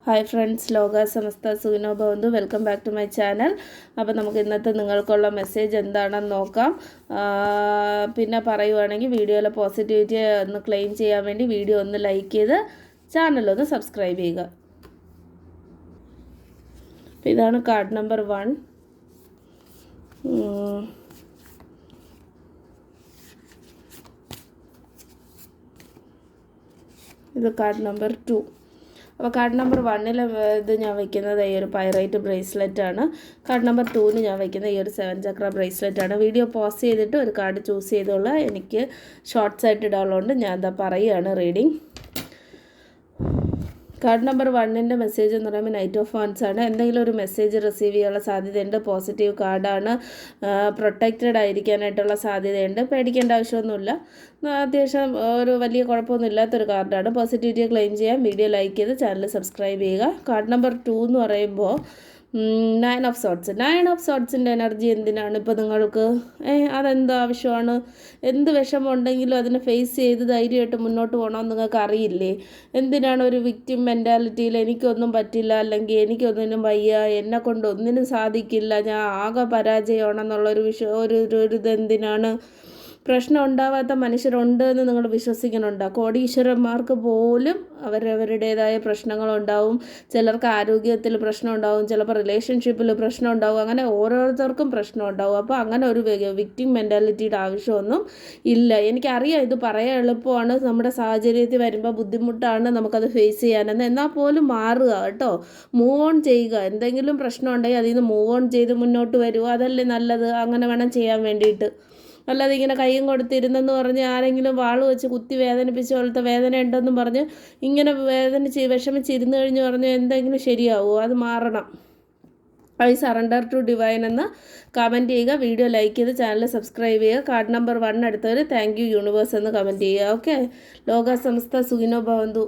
Hi friends, ലോക സമസ്ത സുഖിനോ ഭവന്തു. Welcome back to my channel. അപ്പോൾ നമുക്ക് ഇന്നത്തെ നിങ്ങൾക്കുള്ള മെസ്സേജ് എന്താണെന്ന് നോക്കാം. പിന്നെ പറയുവാണെങ്കിൽ വീഡിയോയിലെ പോസിറ്റിവിറ്റി ഒന്ന് ക്ലെയിം ചെയ്യാൻ വേണ്ടി വീഡിയോ ഒന്ന് ലൈക്ക് ചെയ്ത് ചാനലൊന്ന് സബ്സ്ക്രൈബ് ചെയ്യുക. അപ്പോൾ ഇതാണ് കാർഡ് നമ്പർ 1. ഇത് കാർഡ് നമ്പർ 2. അപ്പോൾ കാർഡ് നമ്പർ 1 ഇത് ഞാൻ വയ്ക്കുന്നത് ഈ ഒരു പൈറൈറ്റ് ബ്രേസ്ലെറ്റാണ്. കാർഡ് നമ്പർ 2 ഞാൻ വയ്ക്കുന്നത് ഈ ഒരു 7 ചക്ര ബ്രേസ്ലെറ്റാണ്. വീഡിയോ പോസ് ചെയ്തിട്ട് ഒരു കാർഡ് ചൂസ് ചെയ്തുള്ള എനിക്ക് ഷോർട്ട്സ് ആയിട്ട് ഇടാനുള്ളതുകൊണ്ട് ഞാൻ എന്താ പറയുകയാണ് റീഡിങ്. കാർഡ് നമ്പർ 1 മെസ്സേജ് എന്ന് പറയുമ്പോൾ നൈറ്റ് ഓഫ് വാൻസ് ആണ്. എന്തെങ്കിലും ഒരു മെസ്സേജ് റിസീവ് ചെയ്യാനുള്ള സാധ്യതയുണ്ട്. പോസിറ്റീവ് കാർഡാണ്. പ്രൊട്ടക്റ്റഡ് ആയിരിക്കാനായിട്ടുള്ള സാധ്യതയുണ്ട്. പേടിക്കേണ്ട ആവശ്യമൊന്നുമില്ല. അത്യാവശ്യം ഒരു വലിയ കുഴപ്പമൊന്നും ഇല്ലാത്തൊരു കാർഡാണ്. പോസിറ്റിവിറ്റി ക്ലെയിം ചെയ്യാൻ വീഡിയോ ലൈക്ക് ചെയ്ത് ചാനൽ സബ്സ്ക്രൈബ് ചെയ്യുക. കാർഡ് നമ്പർ 2 എന്ന് പറയുമ്പോൾ 9 ഓഫ് സോർട്സ്. 9 ഓഫ് സോർട്സിൻ്റെ എനർജി എന്തിനാണ് ഇപ്പോൾ നിങ്ങൾക്ക്? അതെന്ത് ആവശ്യമാണ്? എന്ത് വിഷമം ഉണ്ടെങ്കിലും അതിനെ ഫേസ് ചെയ്ത് ധൈര്യമായിട്ട് മുന്നോട്ട് പോകണമെന്ന് നിങ്ങൾക്ക് അറിയില്ലേ? എന്തിനാണ് ഒരു വിക്ടിം മെൻറ്റാലിറ്റിയിൽ എനിക്കൊന്നും പറ്റില്ല, അല്ലെങ്കിൽ എനിക്കൊന്നിനും വയ്യ, എന്നെക്കൊണ്ട് ഒന്നിനും സാധിക്കില്ല, ഞാൻ ആകെ പരാജയമാണെന്നുള്ളൊരു ഇതെന്തിനാണ്? പ്രശ്നം ഉണ്ടാവാത്ത മനുഷ്യരുണ്ട് എന്ന് നിങ്ങൾ വിശ്വസിക്കുന്നുണ്ടോ? കോടീശ്വരന്മാർക്ക് പോലും അവരവരുടേതായ പ്രശ്നങ്ങളുണ്ടാവും. ചിലർക്ക് ആരോഗ്യത്തിൽ പ്രശ്നം ഉണ്ടാവും, ചിലപ്പോൾ റിലേഷൻഷിപ്പിൽ പ്രശ്നം ഉണ്ടാവും. അങ്ങനെ ഓരോരുത്തർക്കും പ്രശ്നം ഉണ്ടാവും. അപ്പോൾ അങ്ങനെ ഒരു വിക്ടിം മെൻറ്റാലിറ്റിയുടെ ആവശ്യമൊന്നും ഇല്ല. എനിക്കറിയാം ഇത് പറയാൻ എളുപ്പമാണ്, നമ്മുടെ സാഹചര്യത്തിൽ വരുമ്പോൾ ബുദ്ധിമുട്ടാണ് നമുക്കത് ഫേസ് ചെയ്യാനെന്ന്. എന്നാൽ പോലും മാറുക കേട്ടോ, മൂവ് ഓൺ ചെയ്യുക. എന്തെങ്കിലും പ്രശ്നം ഉണ്ടെങ്കിൽ അതിൽ നിന്ന് മൂവ് ഓൺ ചെയ്ത് മുന്നോട്ട് വരിക, അതല്ലേ നല്ലത്. അങ്ങനെ വേണം ചെയ്യാൻ വേണ്ടിയിട്ട്. അല്ലാതെ ഇങ്ങനെ കയ്യും കൊടുത്തിരുന്നെന്ന് പറഞ്ഞ് ആരെങ്കിലും വാൾ വെച്ച് കുത്തി വേദനിപ്പിച്ച പോലത്തെ വേദന ഉണ്ടെന്നും പറഞ്ഞ് ഇങ്ങനെ വിഷമിച്ചിരുന്ന് കഴിഞ്ഞ് പറഞ്ഞ് എന്തെങ്കിലും ശരിയാവുമോ? അത് മാറണം. ഐ സറണ്ടർ ടു ഡിവൈൻ എന്ന് കമൻറ്റ് ചെയ്യുക. വീഡിയോ ലൈക്ക് ചെയ്ത് ചാനൽ സബ്സ്ക്രൈബ് ചെയ്യുക. കാർഡ് നമ്പർ 1 എടുത്തവർ താങ്ക് യു യൂണിവേഴ്സ് എന്ന് കമൻറ്റ് ചെയ്യുക. ഓക്കെ. ലോക സമസ്ത സുഖിനോ ഭവന്തു.